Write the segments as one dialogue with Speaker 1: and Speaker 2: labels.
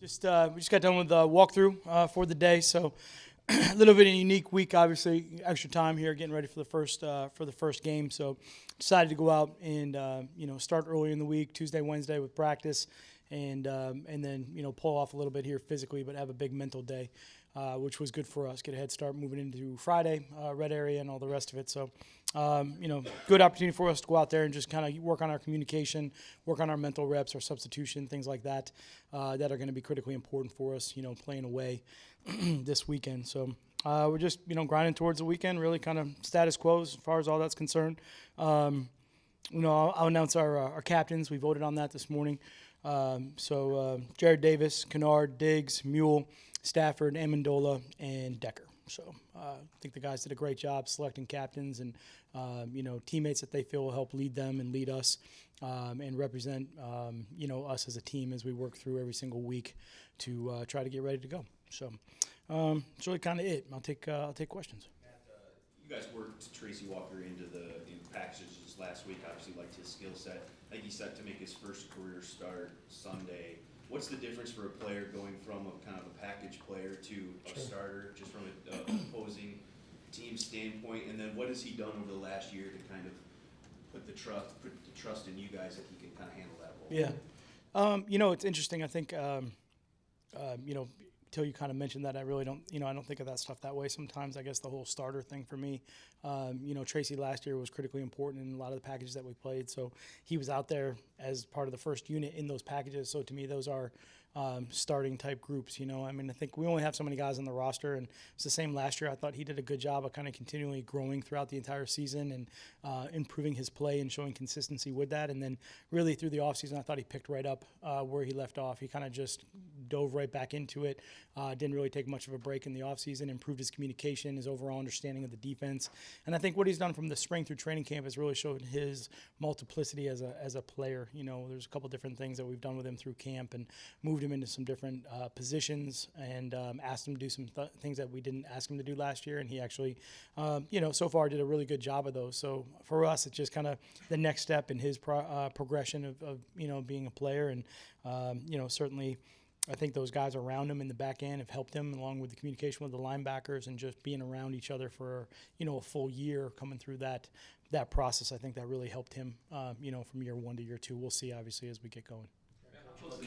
Speaker 1: We just got done with the walkthrough for the day, so a little bit of a unique week. Obviously, extra time here, getting ready for the first game. So decided to go out and start early in the week, Tuesday, Wednesday with practice, and then pull off a little bit here physically, but have a big mental day, which was good for us. Get a head start moving into Friday, red area, and all the rest of it. So. Good opportunity for us to go out there and just kind of work on our communication, work on our mental reps, our substitution, things like that, that are going to be critically important for us, playing away this weekend. So we're just, grinding towards the weekend, really kind of status quo as far as all that's concerned. I'll announce our captains. We voted on that this morning. Jared Davis, Kennard, Diggs, Mule, Stafford, Amendola, and Decker. So I think the guys did a great job selecting captains and, teammates that they feel will help lead them and lead us and represent, us as a team as we work through every single week to try to get ready to go. So it's really kind of it. I'll take questions.
Speaker 2: Matt, you guys worked Tracy Walker into the packages last week. Obviously liked his skill set. I think he's set to make his first career start Sunday. What's the difference for a player going from a kind of a package player to a starter, just from an opposing team standpoint? And then what has he done over the last year to kind of put the trust in you guys that he can kind of handle that role?
Speaker 1: Yeah. It's interesting. I think, till you kind of mentioned that, I really don't, I don't think of that stuff that way sometimes. I guess the whole starter thing for me, Tracy last year was critically important in a lot of the packages that we played. So he was out there as part of the first unit in those packages. So to me, those are starting type groups. I think we only have so many guys on the roster, and it's the same last year. I thought he did a good job of kind of continually growing throughout the entire season and improving his play and showing consistency with that. And then really through the offseason, I thought he picked right up where he left off. He kind of just dove right back into it. Didn't really take much of a break in the offseason, improved his communication, his overall understanding of the defense. And I think what he's done from the spring through training camp has really showed his multiplicity as a player. There's a couple different things that we've done with him through camp and moved him into some different positions and asked him to do some things that we didn't ask him to do last year. And he actually, so far did a really good job of those. So for us, it's just kind of the next step in his progression of being a player. And, certainly I think those guys around him in the back end have helped him, along with the communication with the linebackers and just being around each other for, a full year coming through that process. I think that really helped him, from year one to year two. We'll see, obviously, as we get going.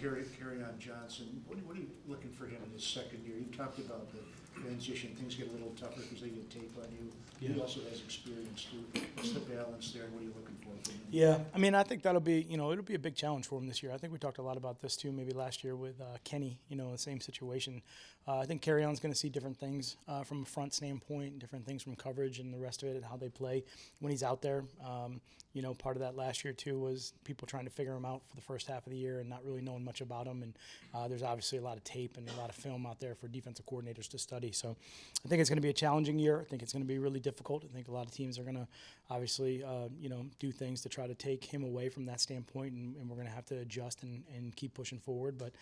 Speaker 3: Carry on Johnson. What are you looking for him in his second year? You talked about the transition. Things get a little tougher because they get tape on you. Yeah. He also has experience too. What's the balance there? What are you looking for from him?
Speaker 1: Yeah, I think that'll be, it'll be a big challenge for him this year. I think we talked a lot about this too, maybe last year with Kenny, the same situation. I think Carry-On's going to see different things from a front standpoint, different things from coverage and the rest of it and how they play when he's out there. Part of that last year too was people trying to figure him out for the first half of the year and not really knowing much about him. And there's obviously a lot of tape and a lot of film out there for defensive coordinators to study. So I think it's going to be a challenging year. I think it's going to be really difficult. I think a lot of teams are going to obviously, do things to try to take him away from that standpoint, and we're going to have to adjust and keep pushing forward. But,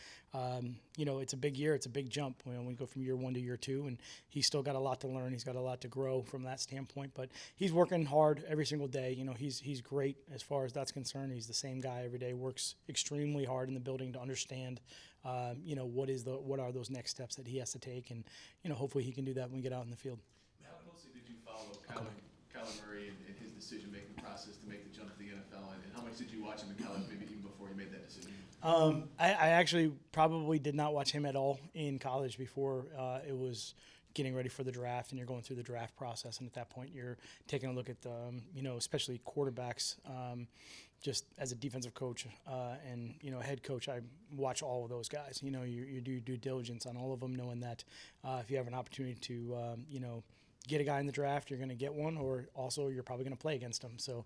Speaker 1: it's a big year. It's a big jump. We go from year one to year two, and he's still got a lot to learn. He's got a lot to grow from that standpoint. But he's working hard every single day. He's great as far as that's concerned. He's the same guy every day, works extremely hard in the building to understand what are those next steps that he has to take, and hopefully he can do that when we get out in the field.
Speaker 4: How closely did you follow Kyler Murray and his decision-making process to make the jump to the NFL, and how much did you watch him in college, maybe even before he made that decision?
Speaker 1: I actually probably did not watch him at all in college before it was getting ready for the draft, and you're going through the draft process, and at that point you're taking a look at especially quarterbacks. Just as a defensive coach and head coach, I watch all of those guys. You do due diligence on all of them, knowing that if you have an opportunity to get a guy in the draft, you're going to get one, or also you're probably going to play against him. So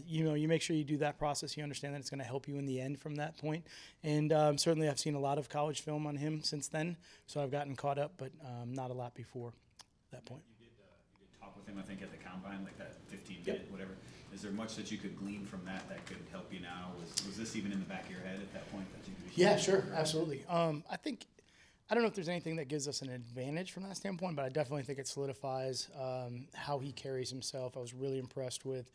Speaker 1: you make sure you do that process. You understand that it's going to help you in the end from that point. And certainly I've seen a lot of college film on him since then, so I've gotten caught up, but not a lot before that point.
Speaker 5: You did talk with him, I think, at the combine, like that 15-minute, whatever. Is there much that you could glean from that could help you now? Was this even in the back of your head at that point? That you could
Speaker 1: yeah, sure, absolutely. I don't know if there's anything that gives us an advantage from that standpoint, but I definitely think it solidifies how he carries himself. I was really impressed with,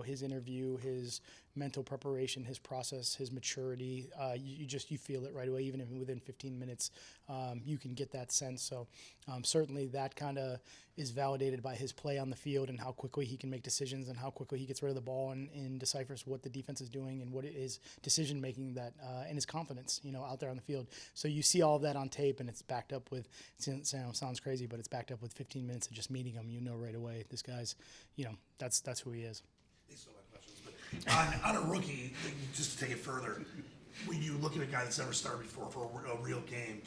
Speaker 1: his interview, his mental preparation, his process, his maturity. You feel it right away, even if within 15 minutes, you can get that sense. So certainly that kind of is validated by his play on the field and how quickly he can make decisions and how quickly he gets rid of the ball and deciphers what the defense is doing and what it is decision making that and his confidence, out there on the field. So you see all of that on tape, and it's backed up with. Sounds crazy, but it's backed up with 15 minutes of just meeting him. Right away, this guy's, that's who he is.
Speaker 6: These are my questions, but on a rookie, just to take it further, when you look at a guy that's never started before for a real game,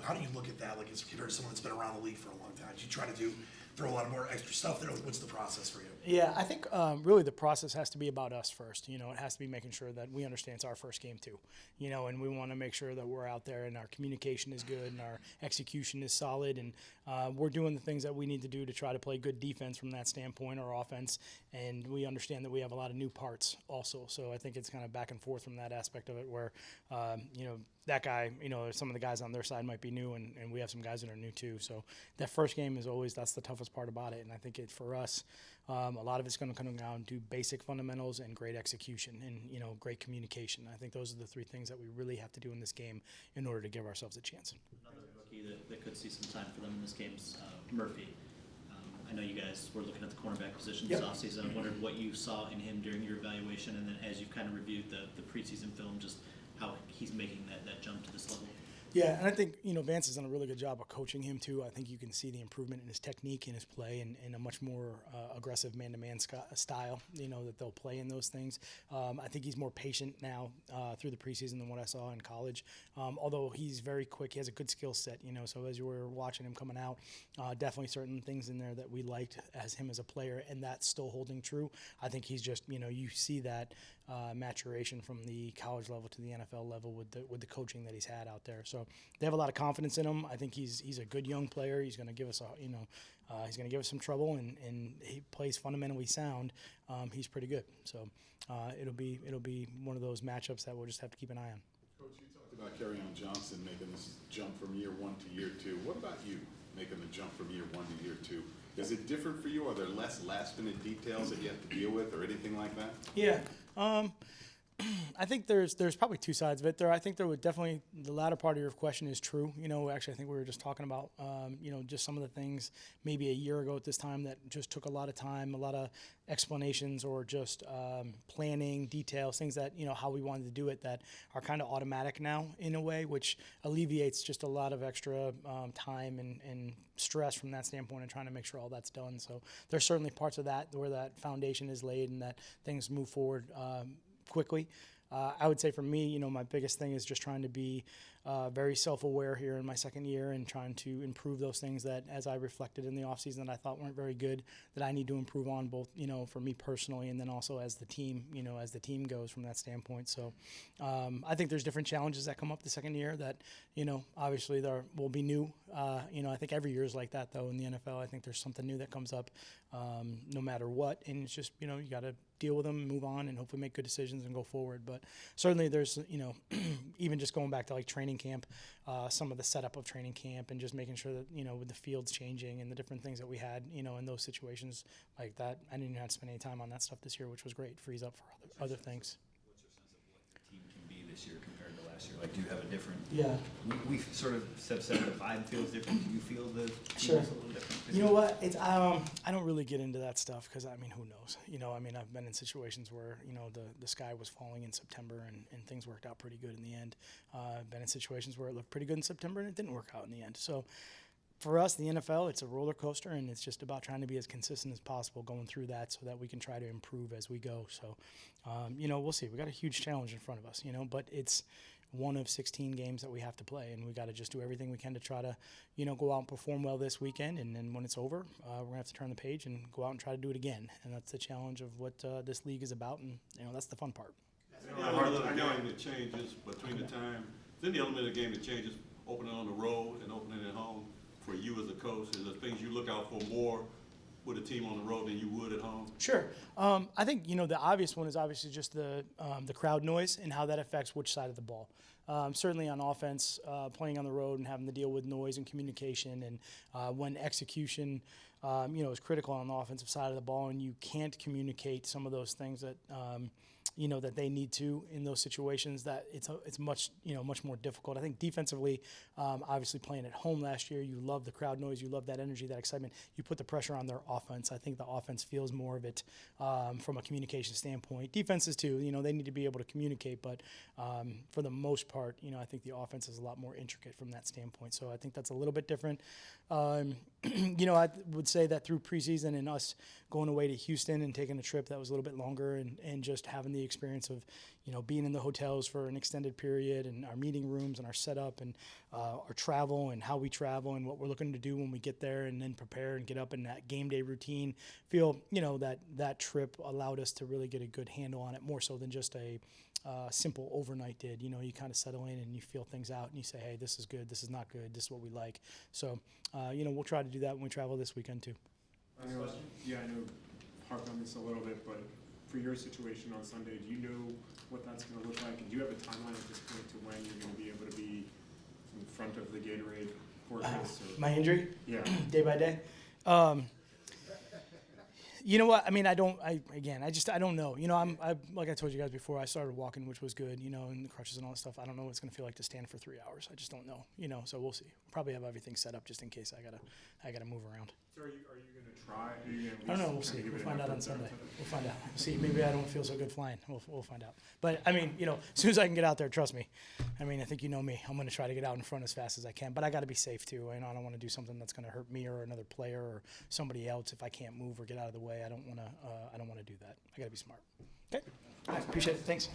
Speaker 6: how do you look at that? Like, as compared to someone that's been around the league for a long time, do you try to throw a lot more extra stuff there? What's the process for you?
Speaker 1: Yeah, I think really the process has to be about us first. It has to be making sure that we understand it's our first game too. And we want to make sure that we're out there and our communication is good and our execution is solid, and we're doing the things that we need to do to try to play good defense from that standpoint, or offense. And we understand that we have a lot of new parts also. So I think it's kind of back and forth from that aspect of it, where that guy, some of the guys on their side might be new, and we have some guys that are new too. So that first game is always, that's the toughest part about it. And I think for us, a lot of it's going to come down to basic fundamentals and great execution and, great communication. I think those are the three things that we really have to do in this game in order to give ourselves a chance.
Speaker 7: Another rookie that could see some time for them in this game is Murphy. I know you guys were looking at the cornerback position this offseason. I wondered what you saw in him during your evaluation, and then as you've kind of reviewed the preseason film, just how he's making that jump to this level.
Speaker 1: Yeah, and I think, Vance has done a really good job of coaching him too. I think you can see the improvement in his technique and his play and a much more aggressive man-to-man style, that they'll play in those things. I think he's more patient now through the preseason than what I saw in college. Although he's very quick, he has a good skill set, so as you were watching him coming out, definitely certain things in there that we liked as him as a player, and that's still holding true. I think he's just, you see that maturation from the college level to the NFL level with the coaching that he's had out there. So they have a lot of confidence in him. I think he's a good young player. He's going to give us he's going to give us some trouble, and he plays fundamentally sound. He's pretty good. So it'll be one of those matchups that we'll just have to keep an eye on.
Speaker 8: Coach, you talked about Kerryon Johnson making this jump from year one to year two. What about you making the jump from year one to year two? Is it different for you? Are there less last-minute details that you have to deal with or anything like that?
Speaker 1: Yeah. I think there's probably two sides of it. I think there would definitely, the latter part of your question is true. Actually, I think we were just talking about, just some of the things maybe a year ago at this time that just took a lot of time, a lot of explanations, or just planning, details, things that, how we wanted to do it that are kind of automatic now in a way, which alleviates just a lot of extra time and stress from that standpoint and trying to make sure all that's done. So there's certainly parts of that where that foundation is laid and that things move forward quickly. I would say for me, my biggest thing is just trying to be very self-aware here in my second year and trying to improve those things that, as I reflected in the offseason, that I thought weren't very good, that I need to improve on, both, for me personally and then also as the team, as the team goes from that standpoint. So I think there's different challenges that come up the second year that, obviously there will be new. I think every year is like that, though, in the NFL. I think there's something new that comes up no matter what. And it's just, you got to deal with them, move on, and hopefully make good decisions and go forward. But certainly there's, even just going back to like training camp, some of the setup of training camp and just making sure that, with the fields changing and the different things that we had, in those situations like that, I didn't even have to spend any time on that stuff this year, which was great. Frees up for other things.
Speaker 5: What's your sense of what the team can be this year compared to last year? Like, do you have a different?
Speaker 1: Yeah.
Speaker 5: We sort of said the vibe feels different. Do you feel the team
Speaker 1: Sure.
Speaker 5: is a little different?
Speaker 1: You know what? It's I don't really get into that stuff because who knows? I've been in situations where the sky was falling in September and things worked out pretty good in the end. I've been in situations where it looked pretty good in September and it didn't work out in the end. So for us, the NFL, it's a roller coaster, and it's just about trying to be as consistent as possible going through that so that we can try to improve as we go. So, we'll see. We got a huge challenge in front of us, but it's one of 16 games that we have to play, and we got to just do everything we can to try to, go out and perform well this weekend. And then when it's over, we're gonna have to turn the page and go out and try to do it again. And that's the challenge of what this league is about, and that's the fun part.
Speaker 9: The element of the game that changes between the time. Then the element of the game that changes, opening on the road and opening at home. For you as a coach, is there things you look out for more with a team on the road than you would at home?
Speaker 1: Sure. I think the obvious one is obviously just the crowd noise and how that affects which side of the ball. Certainly on offense, playing on the road and having to deal with noise and communication, and when execution, is critical on the offensive side of the ball, and you can't communicate some of those things that that they need to in those situations, that it's much more difficult. I think defensively, obviously playing at home last year, you love the crowd noise, you love that energy, that excitement. You put the pressure on their offense. I think the offense feels more of it from a communication standpoint. Defenses too, they need to be able to communicate, but for the most part, I think the offense is a lot more intricate from that standpoint. So I think that's a little bit different. I would say that through preseason and us going away to Houston and taking a trip that was a little bit longer and just having the experience of, being in the hotels for an extended period and our meeting rooms and our setup and our travel and how we travel and what we're looking to do when we get there and then prepare and get up in that game day routine, feel, that trip allowed us to really get a good handle on it, more so than just a simple overnight did. You kind of settle in and you feel things out and you say, hey, this is good, this is not good, this is what we like. So, we'll try to do that when we travel this weekend too.
Speaker 10: I know, harp on this a little bit, but for your situation on Sunday, do you know what that's going to look like? And do you have a timeline at this point to when you're going to be able to be in front of the Gatorade courses?
Speaker 1: My injury?
Speaker 10: Yeah.
Speaker 1: Day by day? You know what? I mean, I don't know. Like I told you guys before, I started walking, which was good, and the crutches and all that stuff. I don't know what it's going to feel like to stand for 3 hours. I just don't know, so we'll see. Probably have everything set up just in case I gotta move around.
Speaker 10: So are you going to try?
Speaker 1: I don't know. We'll see. We'll find out on Sunday. We'll find out. See, maybe I don't feel so good flying. We'll find out. But I mean, as soon as I can get out there, trust me. I mean, I think you know me. I'm going to try to get out in front as fast as I can. But I got to be safe too. I don't want to do something that's going to hurt me or another player or somebody else if I can't move or get out of the way. I don't want to. I don't want to do that. I got to be smart. Okay. I appreciate it. Thanks.